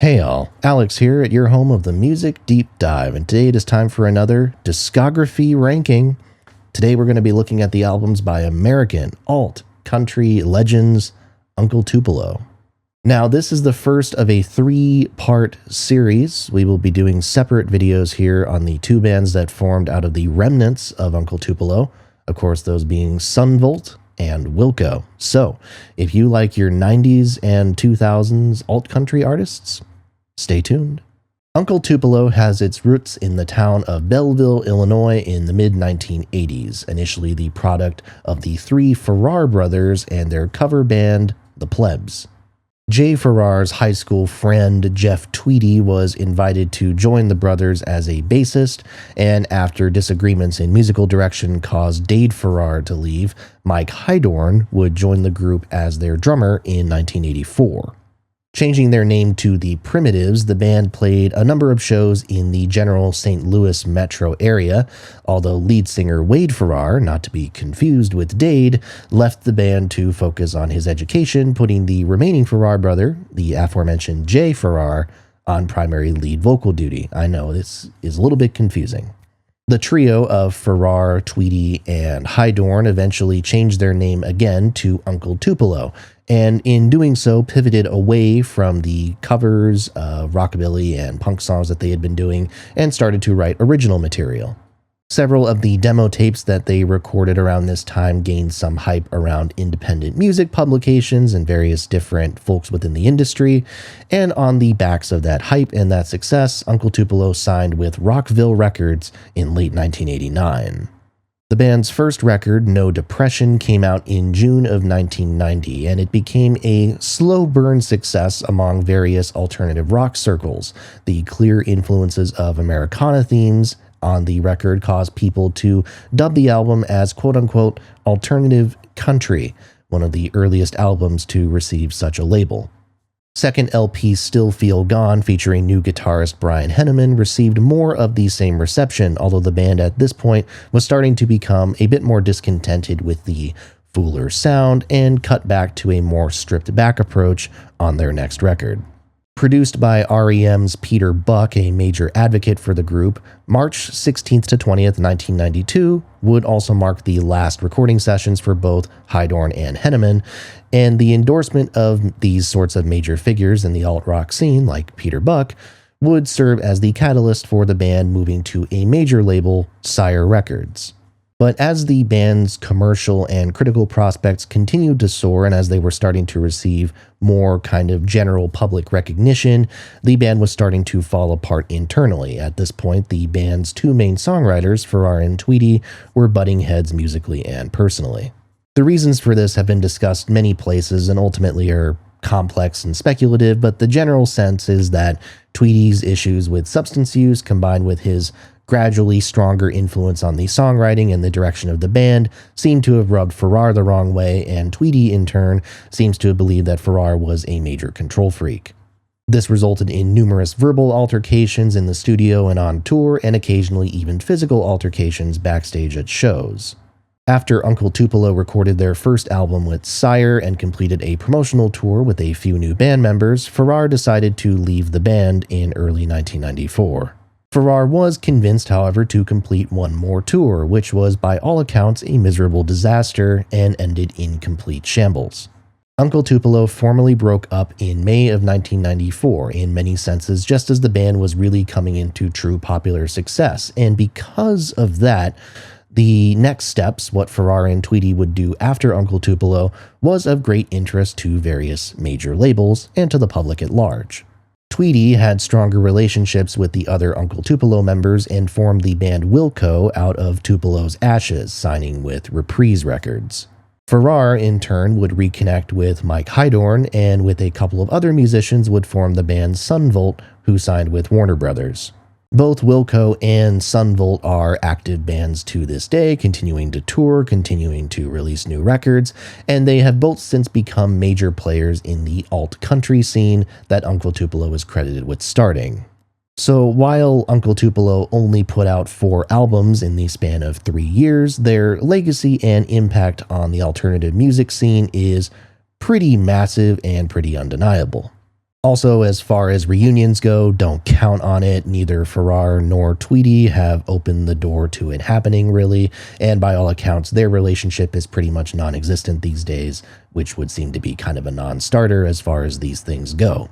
Hey all, Alex here at your home of the Music Deep Dive, and today it is time for another discography ranking. Today we're going to be looking at the albums by American, alt, country legends, Uncle Tupelo. Now this is the first of a three-part series. We will be doing separate videos here on the two bands that formed out of the remnants of Uncle Tupelo, of course those being Sunvolt and Wilco. So, if you like your 90s and 2000s alt country artists, stay tuned. Uncle Tupelo has its roots in the town of Belleville, Illinois in the mid-1980s, initially the product of the three Farrar brothers and their cover band, The Plebs. Jay Farrar's high school friend Jeff Tweedy was invited to join the brothers as a bassist, and after disagreements in musical direction caused Dade Farrar to leave, Mike Hydorn would join the group as their drummer in 1984. Changing their name to the Primitives, the band played a number of shows in the general St. Louis metro area, although lead singer Wade Farrar, not to be confused with Dade, left the band to focus on his education, putting the remaining Farrar brother, the aforementioned Jay Farrar, on primary lead vocal duty. I know, this is a little bit confusing. The trio of Farrar, Tweedy, and Hydorn eventually changed their name again to Uncle Tupelo, and in doing so pivoted away from the covers of rockabilly and punk songs that they had been doing and started to write original material. Several of the demo tapes that they recorded around this time gained some hype around independent music publications and various different folks within the industry, and on the backs of that hype and that success, Uncle Tupelo signed with Rockville Records in late 1989. The band's first record, No Depression, came out in June of 1990, and it became a slow burn success among various alternative rock circles. The clear influences of Americana themes on the record caused people to dub the album as quote-unquote alternative country, one of the earliest albums to receive such a label. Second LP, Still Feel Gone, featuring new guitarist Brian Henneman, received more of the same reception, although the band at this point was starting to become a bit more discontented with the fuller sound and cut back to a more stripped-back approach on their next record. Produced by REM's Peter Buck, a major advocate for the group, March 16th to 20th, 1992 would also mark the last recording sessions for both Hydorn and Henneman, and the endorsement of these sorts of major figures in the alt-rock scene, like Peter Buck, would serve as the catalyst for the band moving to a major label, Sire Records. But as the band's commercial and critical prospects continued to soar and as they were starting to receive more kind of general public recognition, the band was starting to fall apart internally. At this point, the band's two main songwriters, Farrar and Tweedy, were butting heads musically and personally. The reasons for this have been discussed many places and ultimately are complex and speculative, but the general sense is that Tweedy's issues with substance use combined with his gradually stronger influence on the songwriting and the direction of the band seemed to have rubbed Farrar the wrong way, and Tweedy, in turn, seems to have believed that Farrar was a major control freak. This resulted in numerous verbal altercations in the studio and on tour, and occasionally even physical altercations backstage at shows. After Uncle Tupelo recorded their first album with Sire and completed a promotional tour with a few new band members, Farrar decided to leave the band in early 1994. Farrar was convinced, however, to complete one more tour, which was by all accounts a miserable disaster and ended in complete shambles. Uncle Tupelo formally broke up in May of 1994, in many senses just as the band was really coming into true popular success, and because of that, the next steps, what Farrar and Tweedy would do after Uncle Tupelo, was of great interest to various major labels and to the public at large. Tweedy had stronger relationships with the other Uncle Tupelo members and formed the band Wilco out of Tupelo's ashes, signing with Reprise Records. Farrar, in turn, would reconnect with Mike Hydorn and with a couple of other musicians would form the band Sunvolt, who signed with Warner Brothers. Both Wilco and Sunvolt are active bands to this day, continuing to tour, continuing to release new records, and they have both since become major players in the alt-country scene that Uncle Tupelo is credited with starting. So while Uncle Tupelo only put out 4 albums in the span of 3 years, their legacy and impact on the alternative music scene is pretty massive and pretty undeniable. Also, as far as reunions go, don't count on it. Neither Farrar nor Tweedy have opened the door to it happening, really. And by all accounts, their relationship is pretty much non-existent these days, which would seem to be kind of a non-starter as far as these things go.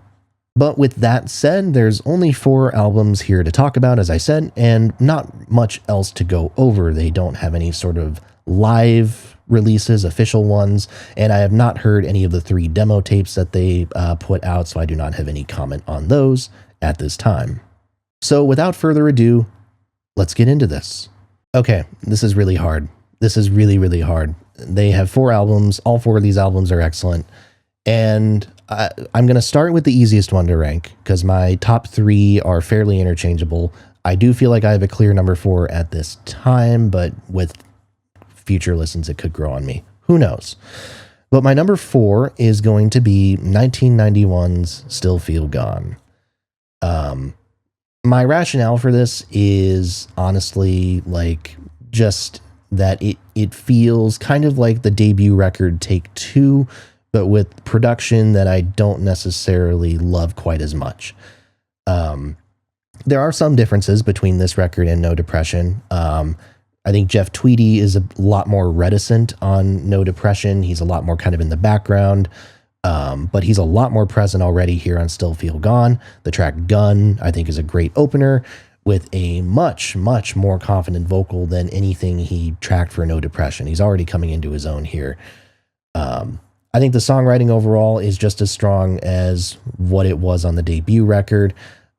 But with that said, there's only 4 albums here to talk about, as I said, and not much else to go over. They don't have any sort of live releases, official ones, and I have not heard any of the 3 demo tapes that they put out, so I do not have any comment on those at this time. So without further ado, let's get into this. Okay, this is really hard. This is really, really hard. They have 4 albums. All 4 of these albums are excellent, and I'm going to start with the easiest one to rank, because my top 3 are fairly interchangeable. I do feel like I have a clear number 4 at this time, but with future listens, it could grow on me. Who knows? But my number 4 is going to be 1991's Still Feel Gone. My rationale for this is honestly like just that it feels kind of like the debut record Take 2, but with production that I don't necessarily love quite as much. There are some differences between this record and No Depression. I think Jeff Tweedy is a lot more reticent on No Depression. He's a lot more kind of in the background, but he's a lot more present already here on Still Feel Gone. The track Gun, I think, is a great opener with a much, much more confident vocal than anything he tracked for No Depression. He's already coming into his own here. I think the songwriting overall is just as strong as what it was on the debut record.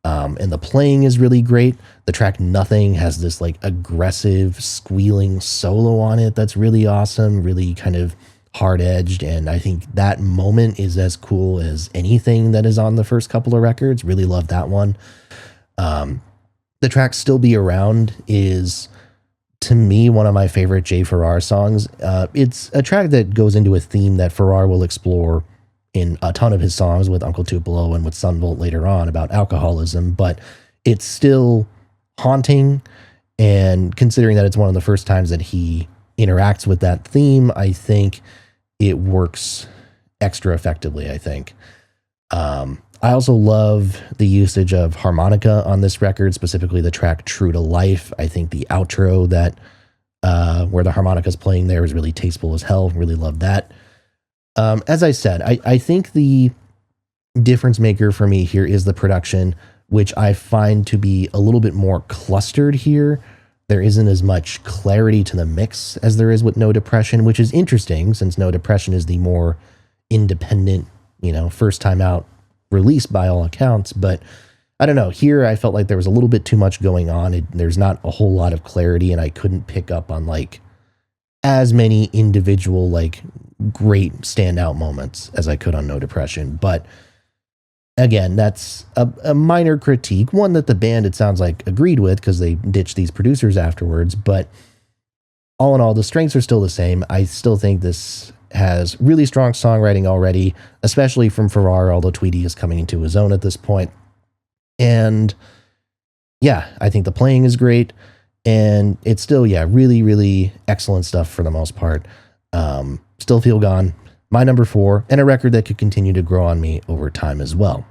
And the playing is really great. The track Nothing has this like aggressive squealing solo on it that's really awesome, really kind of hard-edged, and I think that moment is as cool as anything that is on the first couple of records. Really love that one. The track Still Be Around is, to me, one of my favorite Jay Farrar songs. It's a track that goes into a theme that Farrar will explore in a ton of his songs with Uncle Tupelo and with Sunvolt later on about alcoholism, but it's still haunting, and considering that it's one of the first times that he interacts with that theme, I think it works extra effectively, I think. I also love the usage of harmonica on this record, specifically the track True to Life. I think the outro that where the harmonica's playing there is really tasteful as hell. Really love that. As I said, I think the difference maker for me here is the production, which I find to be a little bit more clustered here. There isn't as much clarity to the mix as there is with No Depression, which is interesting since No Depression is the more independent, first time out release by all accounts. But I don't know, here I felt like there was a little bit too much going on. There's not a whole lot of clarity, and I couldn't pick up on like as many individual like great standout moments as I could on No Depression. But again, that's a minor critique, one that the band, it sounds like, agreed with because they ditched these producers afterwards. But all in all, the strengths are still the same. I still think this has really strong songwriting already, especially from Farrar, although Tweedy is coming into his own at this point. And yeah, I think the playing is great, and it's still, really, really excellent stuff for the most part. Still Feel Gone, my number 4, and a record that could continue to grow on me over time as well.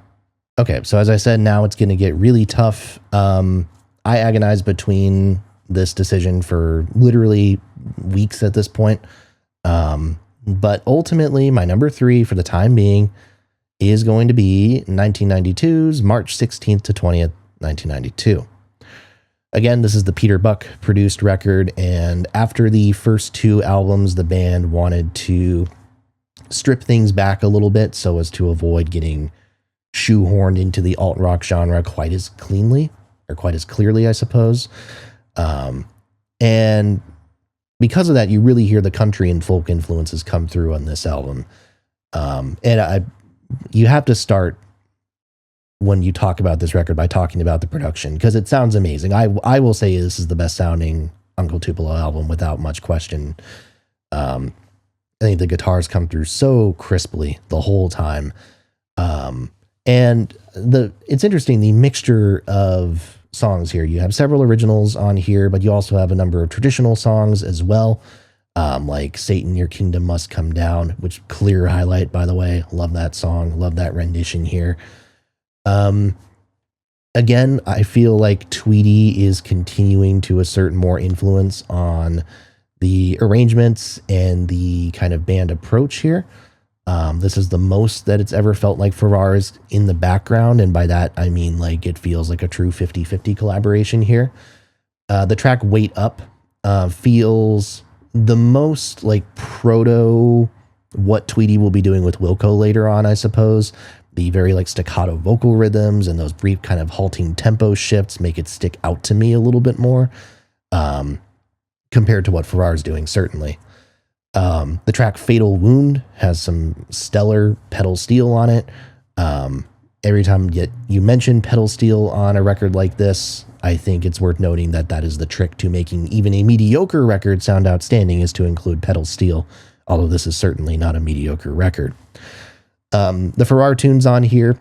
Okay, so as I said, now it's going to get really tough. I agonized between this decision for literally weeks at this point. But ultimately, my number 3 for the time being is going to be 1992's March 16th to 20th, 1992. Again, this is the Peter Buck produced record, and after the first 2 albums, the band wanted to strip things back a little bit so as to avoid getting shoehorned into the alt-rock genre quite as cleanly, or quite as clearly, I suppose. And because of that, you really hear the country and folk influences come through on this album. You have to start when you talk about this record by talking about the production, because it sounds amazing. I will say this is the best sounding Uncle Tupelo album without much question. I think the guitars come through so crisply the whole time. And it's interesting, the mixture of songs here. You have several originals on here, but you also have a number of traditional songs as well, like Satan, Your Kingdom Must Come Down, which clear highlight, by the way. Love that song. Love that rendition here. Again, I feel like Tweedy is continuing to assert more influence on the arrangements and the kind of band approach here. This is the most that it's ever felt like Farrar is in the background, and by that I mean like it feels like a true 50-50 collaboration here. The track Wait Up feels the most like proto what Tweedy will be doing with Wilco later on, I suppose. The very like staccato vocal rhythms and those brief kind of halting tempo shifts make it stick out to me a little bit more compared to what Farrar's doing, certainly. The track Fatal Wound has some stellar pedal steel on it. Every time you mention pedal steel on a record like this, I think it's worth noting that that is the trick to making even a mediocre record sound outstanding, is to include pedal steel, although this is certainly not a mediocre record. The Farrar tunes on here,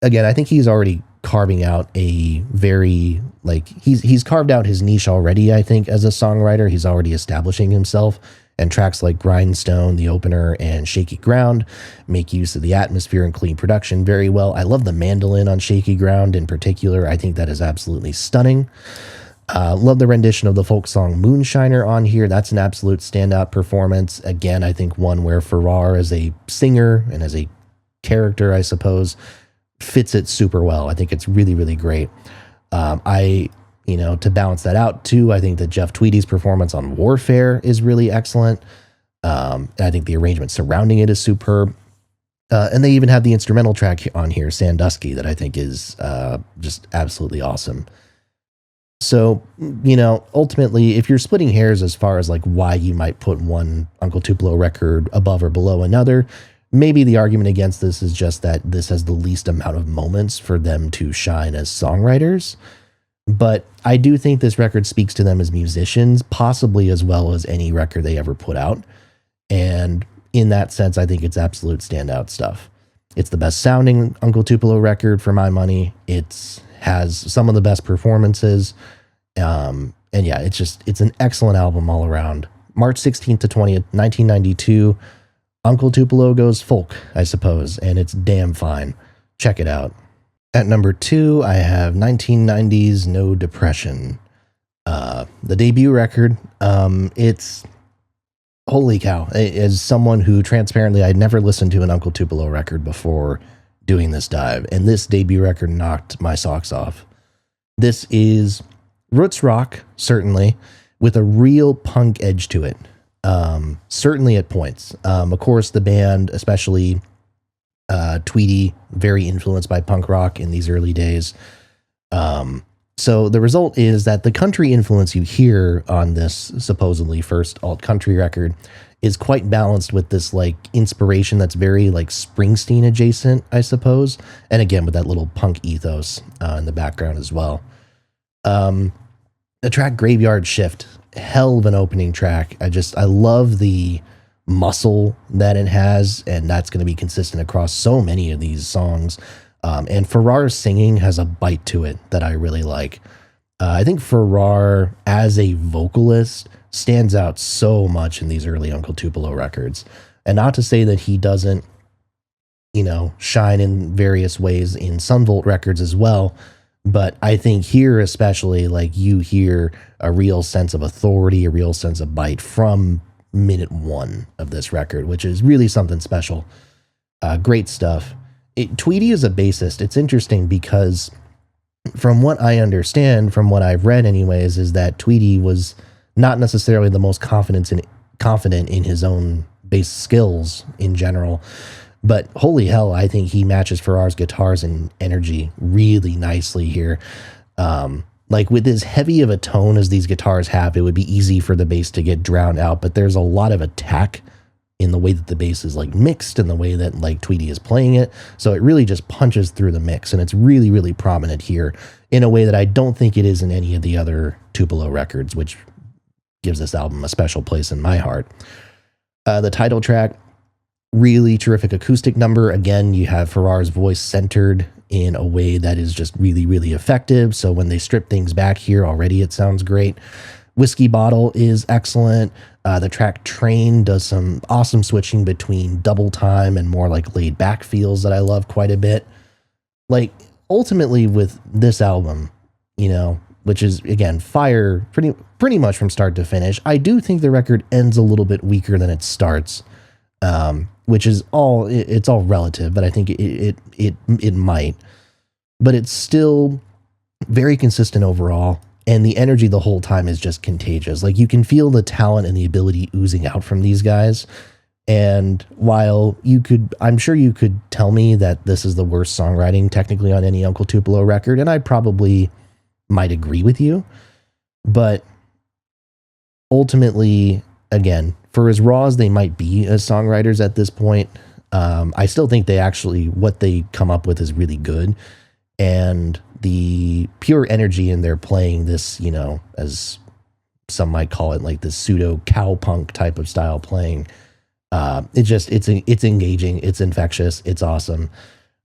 again, I think he's already carving out a very, like, he's carved out his niche already, I think, as a songwriter. He's already establishing himself, and tracks like Grindstone, The Opener, and Shaky Ground make use of the atmosphere and clean production very well. I love the mandolin on Shaky Ground in particular. I think that is absolutely stunning. Love the rendition of the folk song Moonshiner on here. That's an absolute standout performance. Again, I think one where Farrar as a singer and as a character, I suppose, fits it super well. I think it's really, really great. To balance that out too, I think that Jeff Tweedy's performance on Warfare is really excellent. And I think the arrangement surrounding it is superb. And they even have the instrumental track on here, Sandusky, that I think is just absolutely awesome. So, ultimately, if you're splitting hairs as far as like why you might put one Uncle Tupelo record above or below another, maybe the argument against this is just that this has the least amount of moments for them to shine as songwriters. But I do think this record speaks to them as musicians, possibly as well as any record they ever put out. And in that sense, I think it's absolute standout stuff. It's the best sounding Uncle Tupelo record for my money. It has some of the best performances. And yeah, it's an excellent album all around. March 16th to 20th, 1992. Uncle Tupelo goes folk, I suppose, and it's damn fine. Check it out. At number 2, I have 1990's No Depression. The debut record. It's holy cow. As someone who transparently, I'd never listened to an Uncle Tupelo record before doing this dive, and this debut record knocked my socks off. This is roots rock, certainly, with a real punk edge to it. Certainly at points. Of course, the band, especially Tweedy, very influenced by punk rock in these early days. So the result is that the country influence you hear on this supposedly first alt country record is quite balanced with this like inspiration that's very like Springsteen adjacent, I suppose. And again, with that little punk ethos in the background as well. The track Graveyard Shift, hell of an opening track. I love the muscle that it has, and that's going to be consistent across so many of these songs. And Farrar's singing has a bite to it that I really like. I think Farrar as a vocalist stands out so much in these early Uncle Tupelo records. And not to say that he doesn't, shine in various ways in Sunvolt records as well. But I think here especially, like, you hear a real sense of authority, a real sense of bite from minute 1 of this record, which is really something special. Great stuff. Tweedy is a bassist. It's interesting because from what I understand, from what I've read anyways, is that Tweedy was not necessarily the most confident in his own bass skills in general. But holy hell, I think he matches Farrar's guitars and energy really nicely here. Like with as heavy of a tone as these guitars have, it would be easy for the bass to get drowned out, but there's a lot of attack in the way that the bass is like mixed and the way that like Tweedy is playing it. So it really just punches through the mix, and it's really, really prominent here in a way that I don't think it is in any of the other Tupelo records, which gives this album a special place in my heart. The title track, really terrific acoustic number. Again, you have Farrar's voice centered in a way that is just really, really effective. So when they strip things back here, already it sounds great. Whiskey Bottle is excellent. The track Train does some awesome switching between double time and more like laid back feels that I love quite a bit. like ultimately with this album, you know, which is again fire pretty much from start to finish. I do think the record ends a little bit weaker than it starts, which is it's all relative, but I think it might, but it's still very consistent overall. And the energy the whole time is just contagious. Like you can feel the talent and the ability oozing out from these guys. And while I'm sure you could tell me that this is the worst songwriting technically on any Uncle Tupelo record, and I probably might agree with you. But ultimately, again, for as raw as they might be as songwriters at this point, I still think what they come up with is really good. And the pure energy in their playing this, you know, as some might call it, like this pseudo cowpunk type of style playing, it's engaging, it's infectious, it's awesome.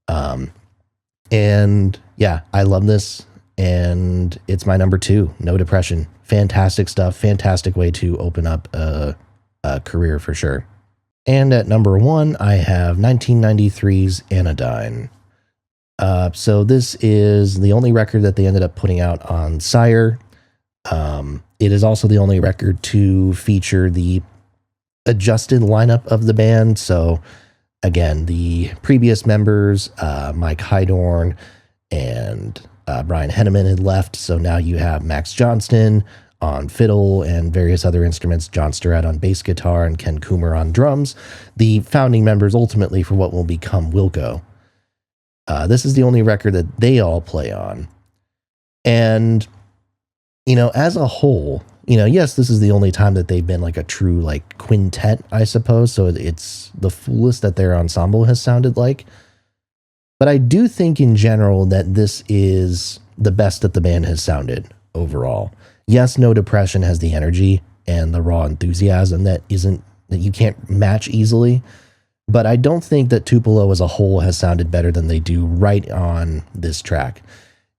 And yeah, I love this, and it's my number 2, No Depression. Fantastic stuff, fantastic way to open up a career for sure. And at number 1, I have 1993's Anodyne. So this is the only record that they ended up putting out on Sire. It is also the only record to feature the adjusted lineup of the band. So again, the previous members, Mike Hydorn and Brian Henneman had left. So now you have Max Johnston on fiddle and various other instruments, John Sturrett on bass guitar, and Ken Coomer on drums, the founding members ultimately for what will become Wilco. This is the only record that they all play on. And, you know, as a whole, you know, yes, this is the only time that they've been like a true like quintet, I suppose. So it's the fullest that their ensemble has sounded like. But I do think in general that this is the best that the band has sounded overall. Yes, No Depression has the energy and the raw enthusiasm that you can't match easily. But I don't think that Tupelo as a whole has sounded better than they do right on this track.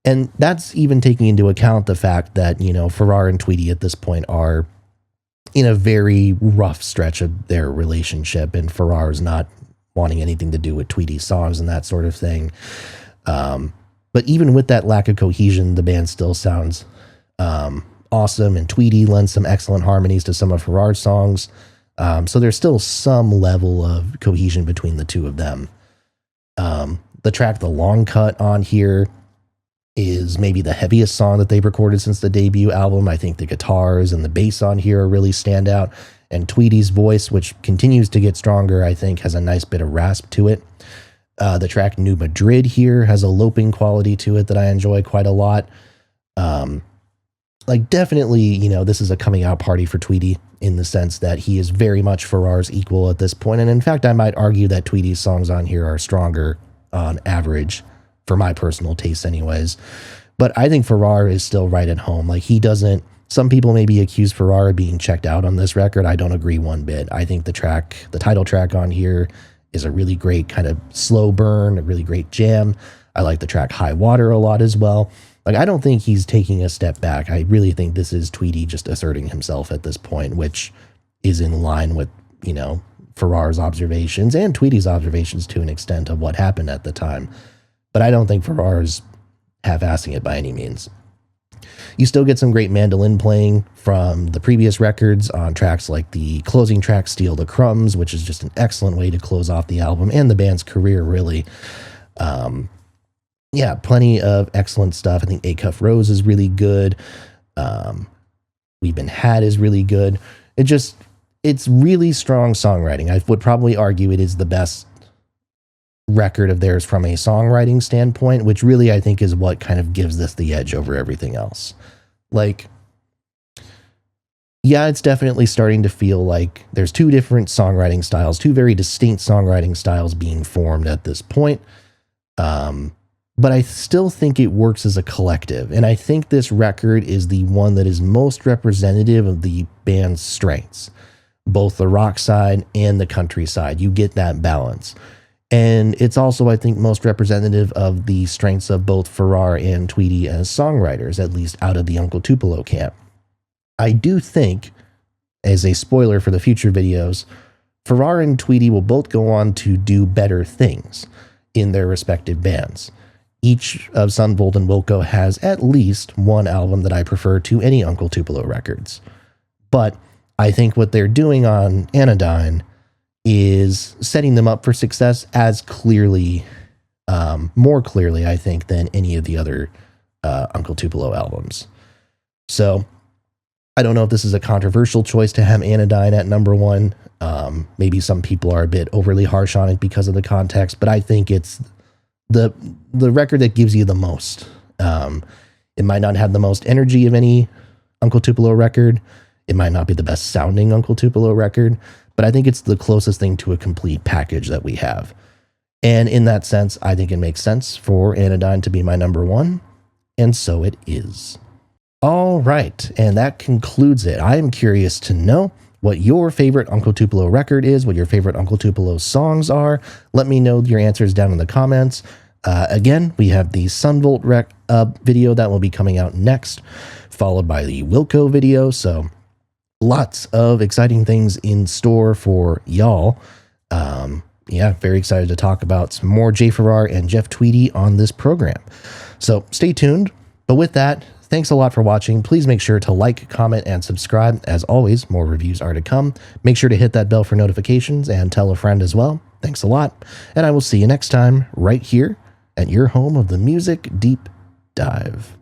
And that's even taking into account the fact that, you know, Farrar and Tweedy at this point are in a very rough stretch of their relationship, and Farrar's not wanting anything to do with Tweedy's songs and that sort of thing. But even with that lack of cohesion, the band still sounds awesome, and Tweedy lends some excellent harmonies to some of Farrar's songs. So there's still some level of cohesion between the two of them. The track The Long Cut on here is maybe the heaviest song that they've recorded since the debut album. I think the guitars and the bass on here are really stand out. And Tweedy's voice, which continues to get stronger, I think has a nice bit of rasp to it. The track New Madrid here has a loping quality to it that I enjoy quite a lot. Like definitely, you know, this is a coming out party for Tweedy in the sense that he is very much Farrar's equal at this point. And in fact, I might argue that Tweedy's songs on here are stronger on average for my personal taste anyways. But I think Farrar is still right at home. Like some people maybe accuse Farrar of being checked out on this record. I don't agree one bit. I think the title track on here is a really great kind of slow burn, a really great jam. I like the track High Water a lot as well. Like, I don't think he's taking a step back. I really think this is Tweedy just asserting himself at this point, which is in line with, you know, Farrar's observations and Tweedy's observations to an extent of what happened at the time. But I don't think Farrar's half-assing it by any means. You still get some great mandolin playing from the previous records on tracks like the closing track, Steal the Crumbs, which is just an excellent way to close off the album and the band's career, really. Yeah, plenty of excellent stuff. I think Acuff Rose is really good. We've Been Had is really good. It's really strong songwriting. I would probably argue it is the best record of theirs from a songwriting standpoint, which really I think is what kind of gives this the edge over everything else. Like, yeah, it's definitely starting to feel like there's two different songwriting styles, two very distinct songwriting styles being formed at this point. But I still think it works as a collective. And I think this record is the one that is most representative of the band's strengths, both the rock side and the country side. You get that balance. And it's also, I think, most representative of the strengths of both Farrar and Tweedy as songwriters, at least out of the Uncle Tupelo camp. I do think, as a spoiler for the future videos, Farrar and Tweedy will both go on to do better things in their respective bands. each of Sunvolt and Wilco has at least one album that I prefer to any Uncle Tupelo records. But I think what they're doing on Anodyne is setting them up for success as clearly, more clearly, I think, than any of the other Uncle Tupelo albums. So I don't know if this is a controversial choice to have Anodyne at number one. Maybe some people are a bit overly harsh on it because of the context, but I think it's the record that gives you the most. It might not have the most energy of any Uncle Tupelo record. It might not be the best sounding Uncle Tupelo record, but I think it's the closest thing to a complete package that we have. And in that sense, I think it makes sense for Anodyne to be my number one, and so it is. All right, and that concludes it. I am curious to know what your favorite Uncle Tupelo record is, what your favorite Uncle Tupelo songs are. Let me know your answers down in the comments. Again, we have the Sunvolt video that will be coming out next, followed by the Wilco video, so lots of exciting things in store for y'all. Yeah, very excited to talk about some more Jay Farrar and Jeff Tweedy on this program. So stay tuned. But with that, thanks a lot for watching. Please make sure to like, comment, and subscribe. As always, more reviews are to come. Make sure to hit that bell for notifications and tell a friend as well. Thanks a lot. And I will see you next time right here at your home of the Music Deep Dive.